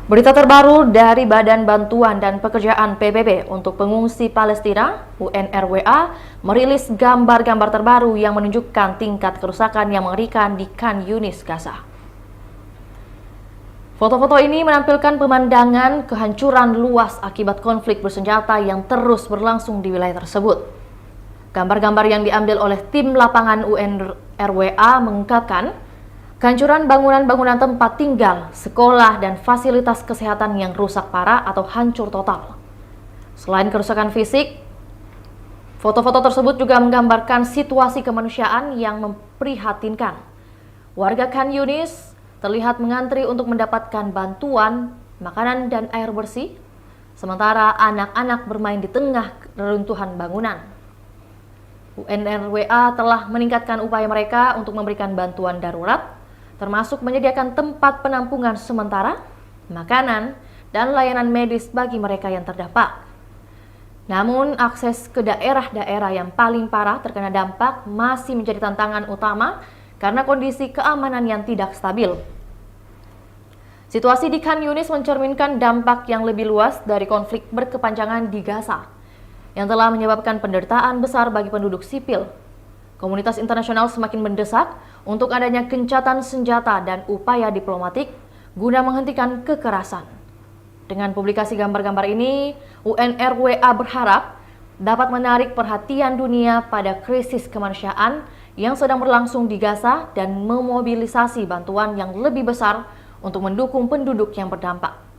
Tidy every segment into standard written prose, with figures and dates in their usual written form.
Berita terbaru dari Badan Bantuan dan Pekerjaan PBB untuk Pengungsi Palestina, UNRWA, merilis gambar-gambar terbaru yang menunjukkan tingkat kerusakan yang mengerikan di Khan Yunis, Gaza. Foto-foto ini menampilkan pemandangan kehancuran luas akibat konflik bersenjata yang terus berlangsung di wilayah tersebut. Gambar-gambar yang diambil oleh tim lapangan UNRWA mengungkapkan kehancuran bangunan-bangunan tempat tinggal, sekolah, dan fasilitas kesehatan yang rusak parah atau hancur total. Selain kerusakan fisik, foto-foto tersebut juga menggambarkan situasi kemanusiaan yang memprihatinkan. Warga Khan Yunis terlihat mengantri untuk mendapatkan bantuan, makanan, dan air bersih, sementara anak-anak bermain di tengah reruntuhan bangunan. UNRWA telah meningkatkan upaya mereka untuk memberikan bantuan darurat, termasuk menyediakan tempat penampungan sementara, makanan, dan layanan medis bagi mereka yang terdampak. Namun, akses ke daerah-daerah yang paling parah terkena dampak masih menjadi tantangan utama karena kondisi keamanan yang tidak stabil. Situasi di Khan Yunis mencerminkan dampak yang lebih luas dari konflik berkepanjangan di Gaza, yang telah menyebabkan penderitaan besar bagi penduduk sipil. Komunitas internasional semakin mendesak untuk adanya gencatan senjata dan upaya diplomatik guna menghentikan kekerasan. Dengan publikasi gambar-gambar ini, UNRWA berharap dapat menarik perhatian dunia pada krisis kemanusiaan yang sedang berlangsung di Gaza dan memobilisasi bantuan yang lebih besar untuk mendukung penduduk yang berdampak.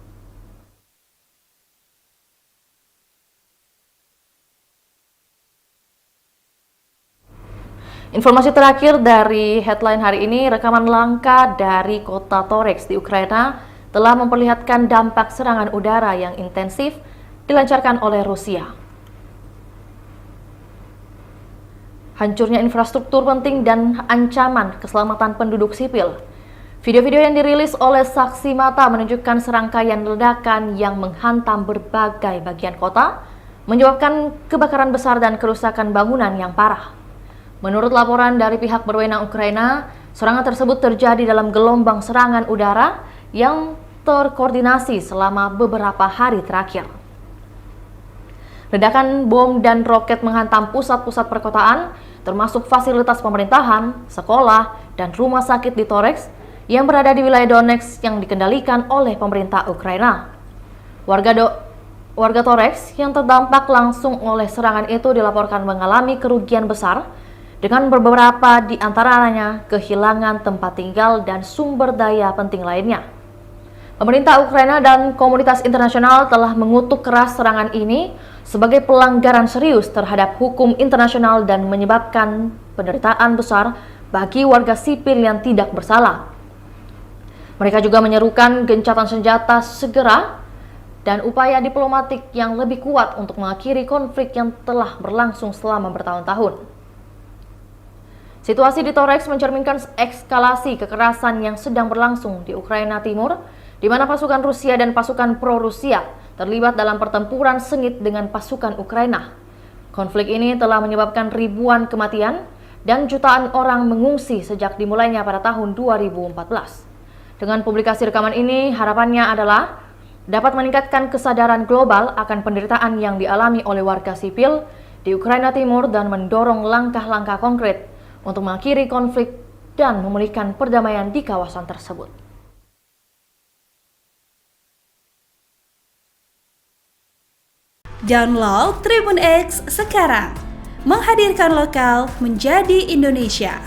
Informasi terakhir dari headline hari ini, rekaman langka dari kota Toreks di Ukraina telah memperlihatkan dampak serangan udara yang intensif dilancarkan oleh Rusia. Hancurnya infrastruktur penting dan ancaman keselamatan penduduk sipil. Video-video yang dirilis oleh saksi mata menunjukkan serangkaian ledakan yang menghantam berbagai bagian kota, menyebabkan kebakaran besar dan kerusakan bangunan yang parah. Menurut laporan dari pihak berwenang Ukraina, serangan tersebut terjadi dalam gelombang serangan udara yang terkoordinasi selama beberapa hari terakhir. Ledakan bom dan roket menghantam pusat-pusat perkotaan, termasuk fasilitas pemerintahan, sekolah, dan rumah sakit di Toreks yang berada di wilayah Donetsk yang dikendalikan oleh pemerintah Ukraina. Warga Toreks yang terdampak langsung oleh serangan itu dilaporkan mengalami kerugian besar, dengan beberapa di antaranya kehilangan tempat tinggal dan sumber daya penting lainnya. Pemerintah Ukraina dan komunitas internasional telah mengutuk keras serangan ini sebagai pelanggaran serius terhadap hukum internasional dan menyebabkan penderitaan besar bagi warga sipil yang tidak bersalah. Mereka juga menyerukan gencatan senjata segera dan upaya diplomatik yang lebih kuat untuk mengakhiri konflik yang telah berlangsung selama bertahun-tahun. Situasi di Toreks mencerminkan eskalasi kekerasan yang sedang berlangsung di Ukraina Timur, di mana pasukan Rusia dan pasukan pro-Rusia terlibat dalam pertempuran sengit dengan pasukan Ukraina. Konflik ini telah menyebabkan ribuan kematian dan jutaan orang mengungsi sejak dimulainya pada tahun 2014. Dengan publikasi rekaman ini, harapannya adalah dapat meningkatkan kesadaran global akan penderitaan yang dialami oleh warga sipil di Ukraina Timur dan mendorong langkah-langkah konkret untuk mengakhiri konflik dan memulihkan perdamaian di kawasan tersebut. Download Tribun X sekarang, menghadirkan lokal menjadi Indonesia.